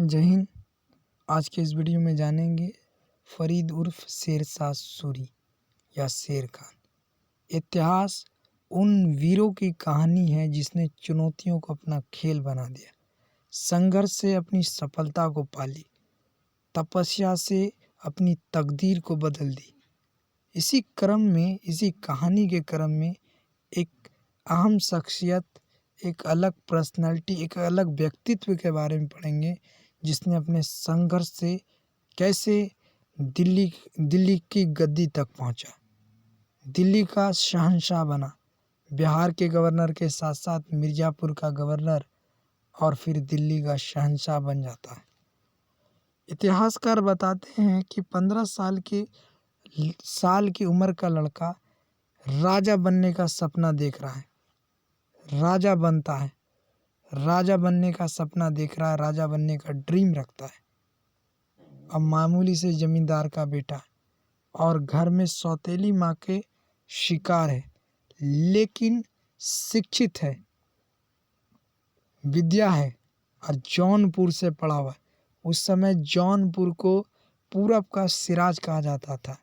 जय हिंद। आज के इस वीडियो में जानेंगे फरीद उर्फ शेरशाह सूरी या शेर खान। इतिहास उन वीरों की कहानी है जिसने चुनौतियों को अपना खेल बना दिया, संघर्ष से अपनी सफलता को पाली, तपस्या से अपनी तकदीर को बदल दी। इसी कहानी के क्रम में एक अहम शख्सियत, एक अलग पर्सनालिटी, एक अलग व्यक्तित्व के बारे में पढ़ेंगे जिसने अपने संघर्ष से कैसे दिल्ली की गद्दी तक पहुंचा, दिल्ली का शहंशाह बना, बिहार के गवर्नर के साथ साथ मिर्ज़ापुर का गवर्नर और फिर दिल्ली का शहंशाह बन जाता है। इतिहासकार बताते हैं कि 15 साल की उम्र का लड़का राजा बनने का सपना देख रहा है, राजा बनता है, राजा बनने का सपना देख रहा है, राजा बनने का ड्रीम रखता है। अब मामूली से जमींदार का बेटा और घर में सौतेली माँ के शिकार है, लेकिन शिक्षित है, विद्या है और जौनपुर से पढ़ा हुआ है। उस समय जौनपुर को पूरब का सिराज कहा जाता था।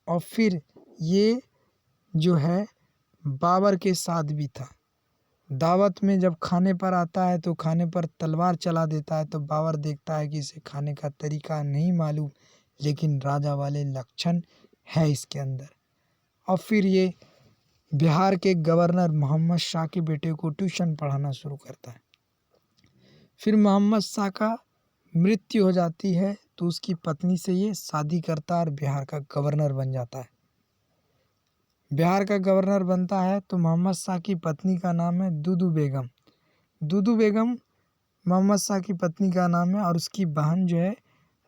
और फिर ये जो है बाबर के साथ भी था। दावत में जब खाने पर आता है तो खाने पर तलवार चला देता है, तो बाबर देखता है कि इसे खाने का तरीका नहीं मालूम, लेकिन राजा वाले लक्षण है इसके अंदर। और फिर ये बिहार के गवर्नर मोहम्मद शाह के बेटे को ट्यूशन पढ़ाना शुरू करता है। फिर मोहम्मद शाह का मृत्यु हो जाती है तो उसकी पत्नी से ये शादी करता है और बिहार का गवर्नर बन जाता है। बिहार का गवर्नर बनता है तो मोहम्मद शाह की पत्नी का नाम है दुदू बेगम। दुदू बेगम मोहम्मद शाह की पत्नी का नाम है और उसकी बहन जो है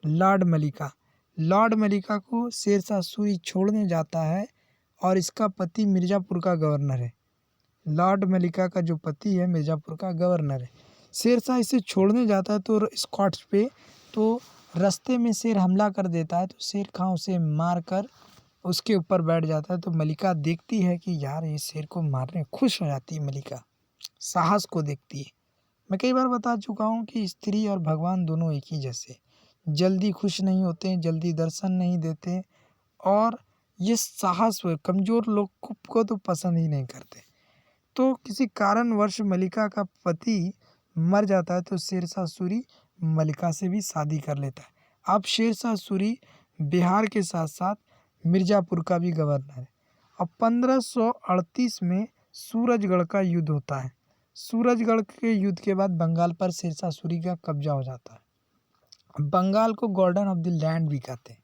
लॉर्ड मलिका। लॉर्ड मलिका को शेरशाह सूरी छोड़ने जाता है और इसका पति मिर्ज़ापुर का गवर्नर है। लॉर्ड मलिका का जो पति है मिर्ज़ापुर का गवर्नर है। शेरशाह इसे छोड़ने जाता है तो स्कॉट्स पे, तो रास्ते में शेर हमला कर देता है, तो शेर खां उसे मार कर उसके ऊपर बैठ जाता है। तो मलिका देखती है कि यार ये शेर को मारने खुश हो जाती है। मलिका साहस को देखती है। मैं कई बार बता चुका हूँ कि स्त्री और भगवान दोनों एक ही जैसे, जल्दी खुश नहीं होते, जल्दी दर्शन नहीं देते, और ये साहस कमज़ोर लोग को तो पसंद ही नहीं करते। तो किसी कारणवश मलिका का पति मर जाता है तो शेरशाह सूरी मलिका से भी शादी कर लेता है। अब शेरशाह सूरी बिहार के साथ साथ मिर्ज़ापुर का भी गवर्नर है। अब 1538 में सूरजगढ़ का युद्ध होता है। सूरजगढ़ के युद्ध के बाद बंगाल पर शेरशाह सूरी का कब्जा हो जाता है। बंगाल को गोल्डन ऑफ द लैंड भी कहते हैं,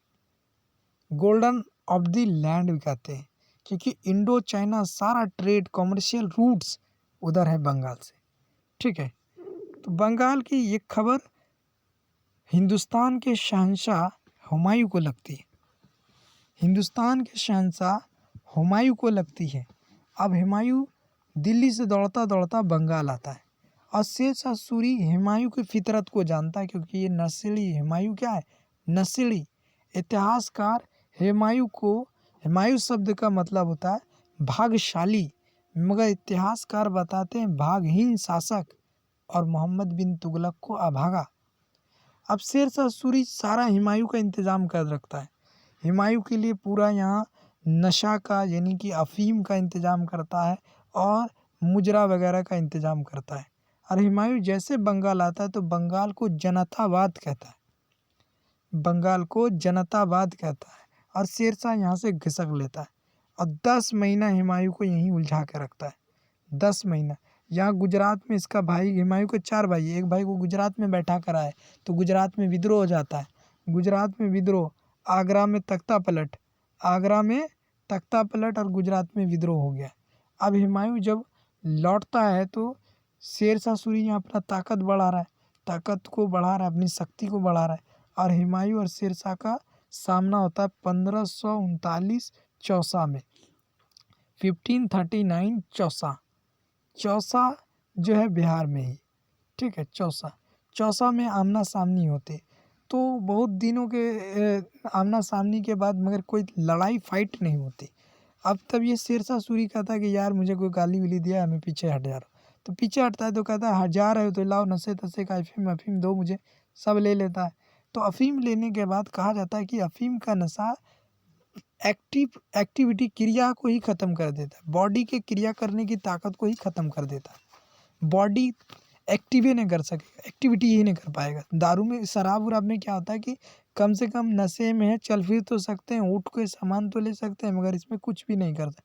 गोल्डन ऑफ द लैंड भी कहते हैं, क्योंकि इंडो चाइना सारा ट्रेड कॉमर्शियल रूट्स उधर है बंगाल से। ठीक है, तो बंगाल की ये खबर हिंदुस्तान के शहंशाह हुमायूं को लगती है। हिंदुस्तान के शहंशाह हुमायूं को लगती है। अब हुमायूं दिल्ली से दौड़ता दौड़ता बंगाल आता है और शेरशाह सूरी हुमायूं की फितरत को जानता है, क्योंकि ये नस्ली हुमायूं क्या है, नस्ली। इतिहासकार हुमायूं शब्द का मतलब होता है भाग्यशाली, मगर इतिहासकार बताते हैं भागहीन शासक, और मोहम्मद बिन तुगलक को अभागा। अब शेरशाह सूरी सारा हुमायूं का इंतज़ाम कर रखता है। हुमायूं के लिए पूरा यहाँ नशा का यानी कि अफीम का इंतज़ाम करता है और मुजरा वगैरह का इंतज़ाम करता है। और हुमायूं जैसे बंगाल आता है तो बंगाल को जनतावाद कहता है, बंगाल को जनतावाद कहता है, और शेरशाह यहाँ से घिसक लेता है और 10 महीना हुमायूं को यहीं उलझा के रखता है। 10 महीना यहाँ गुजरात में इसका भाई, हुमायूं के 4 भाई, एक भाई को गुजरात में बैठा कर आए तो गुजरात में विद्रोह हो जाता है। गुजरात में विद्रोह, आगरा में तख्ता पलट, आगरा में तख्ता पलट और गुजरात में विद्रोह हो गया। अब हुमायूं जब लौटता है तो शेरशाह सूरी यहाँ अपना ताकत बढ़ा रहा है, ताकत को बढ़ा रहा है, अपनी शक्ति को बढ़ा रहा है। और हुमायूं और शेरशाह का सामना होता है 1539 चौसा में, 1539 चौसा। चौसा जो है बिहार में ही, ठीक है। चौसा में आमना सामनी होते, तो बहुत दिनों के आमना सामनी के बाद मगर कोई लड़ाई फाइट नहीं होती। अब तब ये शेरशाह सूरी कहता है कि यार मुझे कोई गाली वाली दिया है, मैं पीछे हट जा रहा हूँ। तो पीछे हटता है तो कहता है जा रहे हो तो लाओ नशे तशे का अफीम अफीम दो मुझे, सब ले लेता है। तो अफीम लेने के बाद कहा जाता है कि अफीम का नशा एक्टिविटी क्रिया को ही ख़त्म कर देता है, बॉडी के क्रिया करने की ताकत को ही ख़त्म कर देता है। बॉडी एक्टिव ही नहीं कर सकेगा, एक्टिविटी ही नहीं कर पाएगा। दारू में शराब वराब में क्या होता है कि कम से कम नशे में है, चल फिर तो सकते हैं, उठ के सामान तो ले सकते हैं, मगर इसमें कुछ भी नहीं करते।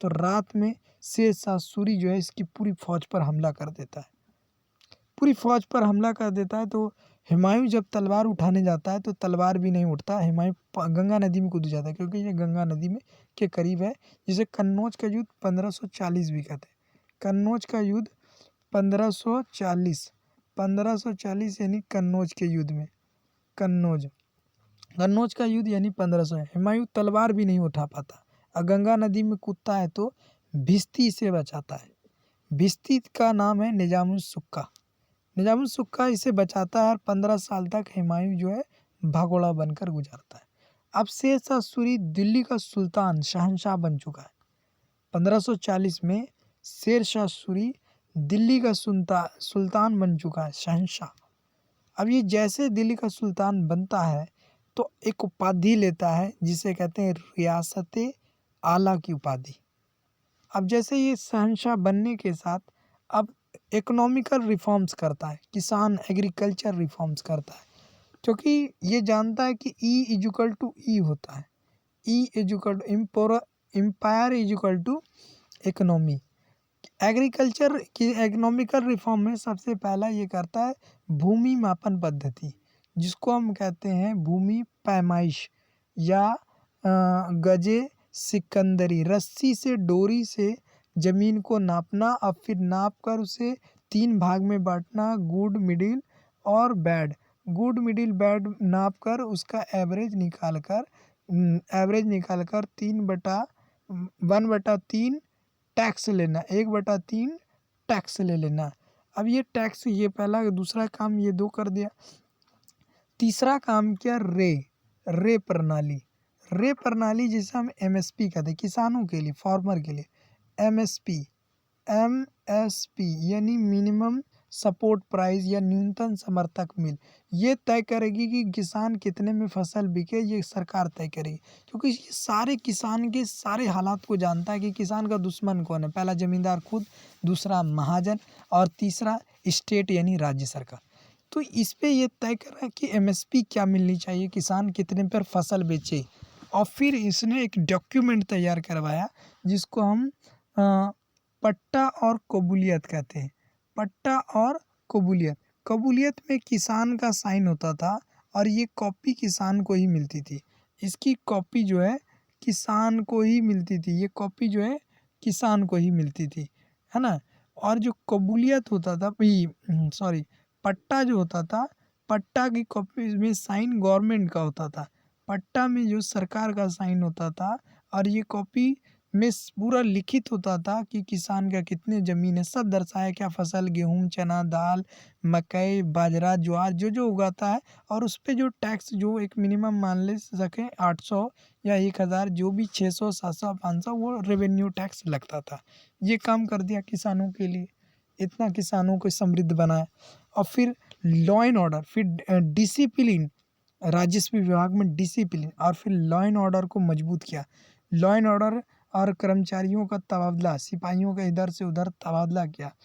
तो रात में शेरशाह सूरी जो है इसकी पूरी फौज पर हमला कर देता है, पूरी फौज पर हमला कर देता है। तो हुमायूं जब तलवार उठाने जाता है तो तलवार भी नहीं उठता, हुमायूं गंगा नदी में कूद जाता है, क्योंकि ये गंगा नदी में के करीब है, जिसे कन्नौज का युद्ध 1540 भी कहते हैं। कन्नौज का युद्ध 1540 यानी कन्नौज के युद्ध में, कन्नौज का युद्ध यानी 1500 है। हुमायूं तलवार भी नहीं उठा पाता और गंगा नदी में कूदता है तो भिश्ती से बचाता है। भिश्ती का नाम है निजामुल सुक्का, निजामुल सुक्का इसे बचाता है और 15 साल तक हुमायूं जो है भगोड़ा बनकर गुजारता है। अब शेरशाह सूरी दिल्ली का सुल्तान शहंशाह बन चुका है। 1540 में शेरशाह सूरी दिल्ली का सुल्तान बन चुका है, शहंशाह। अब ये जैसे दिल्ली का सुल्तान बनता है तो एक उपाधि लेता है जिसे कहते हैं रियासत आला की उपाधि। अब जैसे ये शहंशाह बनने के साथ अब इकोनॉमिकल रिफॉर्म्स करता है, किसान एग्रीकल्चर रिफॉर्म्स करता है, क्योंकि ये जानता है कि ई इजुकल टू ई होता है, E equal to empire equal to economy. Agriculture की इकोनॉमिकल रिफॉर्म में सबसे पहला ये करता है भूमि मापन पद्धति, जिसको हम कहते हैं भूमि पैमाइश या गजे सिकंदरी, रस्सी से डोरी से ज़मीन को नापना और फिर नाप कर उसे 3 भाग में बांटना, गुड मिडिल और बैड। गुड मिडिल बैड नाप कर उसका एवरेज निकाल कर 1/3 टैक्स लेना, 1/3 टैक्स ले लेना। अब ये टैक्स, ये पहला दूसरा काम ये 2 कर दिया। तीसरा काम किया रे प्रणाली, रे प्रणाली जिसे हम एमएसपी कहते हैं, किसानों के लिए, फार्मर के लिए। एमएसपी यानी मिनिमम सपोर्ट प्राइस या न्यूनतम समर्थक मूल्य, ये तय करेगी कि किसान कितने में फसल बिके, ये सरकार तय करेगी, क्योंकि ये सारे किसान के सारे हालात को जानता है कि किसान का दुश्मन कौन है। पहला जमींदार खुद, दूसरा महाजन और तीसरा स्टेट यानी राज्य सरकार। तो इस पे ये तय कर रहा है कि एमएसपी क्या मिलनी चाहिए, किसान कितने पर फसल बेचे। और फिर इसने एक डॉक्यूमेंट तैयार करवाया जिसको हम पट्टा और कबूलियत कहते हैं। पट्टा और कबूलियत में किसान का साइन होता था और ये कॉपी किसान को ही मिलती थी, इसकी कॉपी जो है किसान को ही मिलती थी, ये कॉपी जो है किसान को ही मिलती थी, है ना। और जो कबूलियत होता था, पट्टा जो होता था, पट्टा की कॉपी में साइन गवर्नमेंट का होता था, पट्टा में जो सरकार का साइन होता था, और ये कॉपी में पूरा लिखित होता था कि किसान का कितने ज़मीन है, सब दर्शाया क्या फसल, गेहूँ, चना, दाल, मकई, बाजरा, ज्वार जो उगाता है, और उस पे जो टैक्स जो एक मिनिमम मान ले सकें 800 या 1000, जो भी 600, 700, 500 वो रेवेन्यू टैक्स लगता था। ये काम कर दिया किसानों के लिए, इतना किसानों को समृद्ध बनाया। और फिर लॉ एंड ऑर्डर, फिर डिसिप्लिन, राजस्व विभाग में डिसिप्लिन, और फिर लॉ एंड ऑर्डर को मजबूत किया। लॉ एंड ऑर्डर और कर्मचारियों का तबादला, सिपाहियों का इधर से उधर तबादला किया,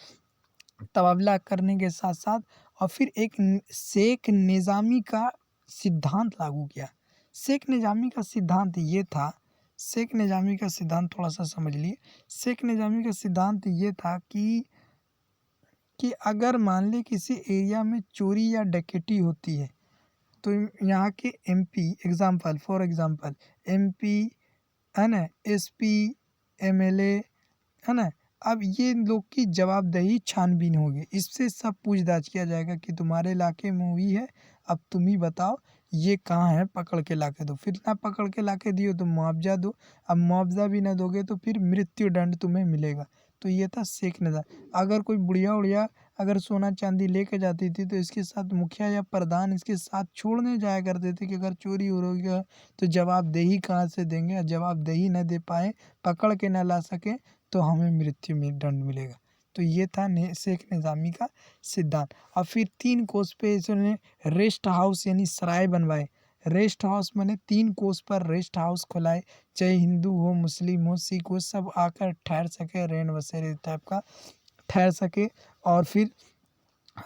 तबादला करने के साथ साथ और फिर एक शेख निज़ामी का सिद्धांत लागू किया। शेख निज़ामी का सिद्धांत ये था, शेख निज़ामी का सिद्धांत थोड़ा सा समझ लिए। शेख निज़ामी का सिद्धांत ये था कि अगर मान ले किसी एरिया में चोरी या डकैती होती है तो यहाँ के एमपी, फॉर एग्जांपल एमपी है ना, एसपी, एमएलए है ना, अब ये लोग की जवाबदेही छानबीन होगी, इससे सब पूछताछ किया जाएगा कि तुम्हारे इलाके में हुई है, अब तुम ही बताओ ये कहाँ है, पकड़ के लाके दो। फिर ना पकड़ के लाके दियो तो मुआवजा दो, अब मुआवजा भी ना दोगे तो फिर मृत्यु दंड तुम्हें मिलेगा। तो ये था शेख निज़ाम। अगर कोई बुढ़िया उड़िया अगर सोना चांदी लेके जाती थी तो इसके साथ मुखिया या प्रधान इसके साथ छोड़ने जाया करते थे कि अगर चोरी हो रही है तो जवाबदेही कहाँ से देंगे, जवाबदेही न दे पाए, पकड़ के न ला सके तो हमें मृत्यु में दंड मिलेगा। तो ये था शेख निज़ामी का सिद्धांत। और फिर 3 कोस पे इसने रेस्ट हाउस यानी सराय बनवाए। रेस्ट हाउस माने 3 कोस पर रेस्ट हाउस खुलाए, चाहे हिंदू हो, मुस्लिम हो, सिख हो, सब आकर ठहर सके, रैन बसेरे टाइप का ठहर सके और फिर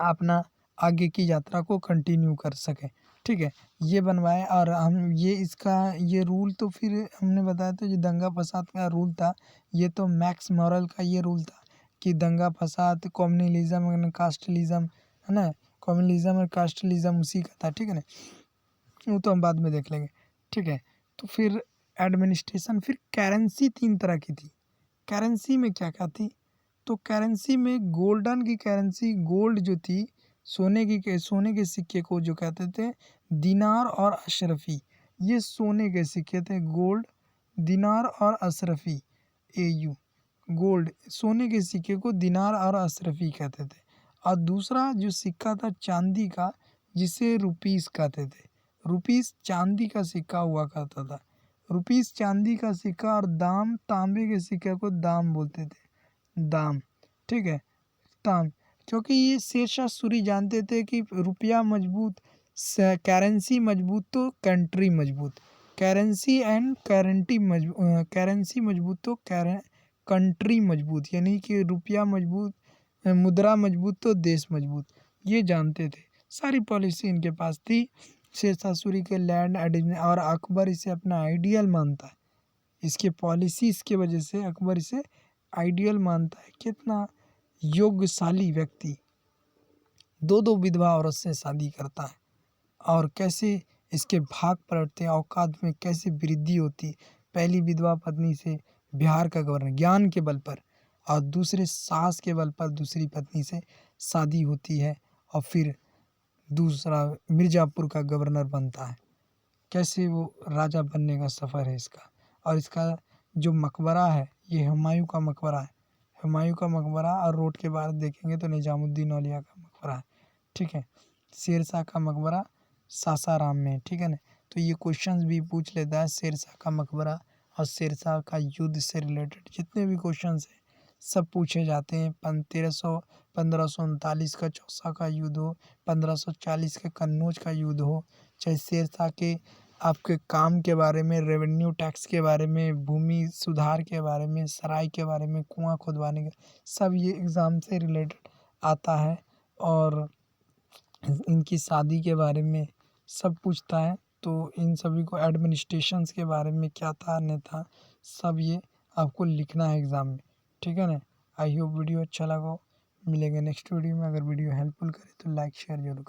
अपना आगे की यात्रा को कंटिन्यू कर सकें। ठीक है, ये बनवाए। और हम ये रूल तो फिर हमने बताया था, जो दंगा फसाद का रूल था, ये तो मैक्स मॉरल का ये रूल था कि दंगा फसाद, कम्युनलिज्म एंड कास्टलिज्म, है ना, कम्युनलिज्म और कास्टलिज्म उसी का था। ठीक है ना, वो तो हम बाद में देख लेंगे। ठीक है, तो फिर एडमिनिस्ट्रेशन, फिर करेंसी 3 तरह की थी। करेंसी में क्या क्या थी, तो करेंसी में गोल्डन की करेंसी, गोल्ड जो थी, सोने के सिक्के को जो कहते थे दिनार और अशरफी, ये सोने के सिक्के थे, गोल्ड, दिनार और अशरफी, AU, गोल्ड, सोने के सिक्के को दिनार और अशरफी कहते थे। और दूसरा जो सिक्का था चांदी का, जिसे रुपीस कहते थे। रुपीस चांदी का सिक्का हुआ करता था, रुपीस चांदी का सिक्का। और दाम, तांबे के सिक्के को दाम बोलते थे, दाम। ठीक है, दाम, क्योंकि ये शेरशाह सूरी जानते थे कि रुपया मजबूत, करेंसी मजबूत तो कंट्री मजबूत, करेंसी एंड करेंसी मजबूत तो कंट्री मजबूत, यानी कि रुपया मजबूत, मुद्रा मजबूत तो देश मजबूत, ये जानते थे। सारी पॉलिसी इनके पास थी। शेरशाह सूरी के लैंड और अकबर इसे अपना आइडियल मानता है, इसके पॉलिसीज़ की वजह से अकबर इसे आइडियल मानता है। कितना योग्यशाली व्यक्ति 2-2 विधवा औरत से शादी करता है, और कैसे इसके भाग पलटते हैं, औकात में कैसे वृद्धि होती। पहली विधवा पत्नी से बिहार का गवर्नर ज्ञान के बल पर, और दूसरे साहस के बल पर दूसरी पत्नी से शादी होती है, और फिर दूसरा मिर्ज़ापुर का गवर्नर बनता है। कैसे वो राजा बनने का सफ़र है इसका। और इसका जो मकबरा है, ये हुमायूं का मकबरा है, हुमायूं का मकबरा। और रोड के बाहर देखेंगे तो निजामुद्दीन औलिया का मकबरा है। ठीक है, शेरशाह का मकबरा सासाराम में है। ठीक है ना, तो ये क्वेश्चंस भी पूछ लेता है, शेरशाह का मकबरा और शेरशाह का युद्ध से रिलेटेड जितने भी क्वेश्चंस हैं सब पूछे जाते हैं। 1539 का चौसा का युद्ध हो, 1540 के कन्नौज का युद्ध हो, चाहे शेरशाह के आपके काम के बारे में, रेवेन्यू टैक्स के बारे में, भूमि सुधार के बारे में, सराय के बारे में, कुआं खुदवाने के, सब ये एग्ज़ाम से रिलेटेड आता है। और इनकी शादी के बारे में सब पूछता है। तो इन सभी को एडमिनिस्ट्रेशंस के बारे में क्या था नहीं था, सब ये आपको लिखना है एग्ज़ाम में। ठीक है ना, आई होप वीडियो अच्छा लगा हो। मिलेंगे नेक्स्ट वीडियो में। अगर वीडियो हेल्पफुल करे तो लाइक शेयर जरूर करें।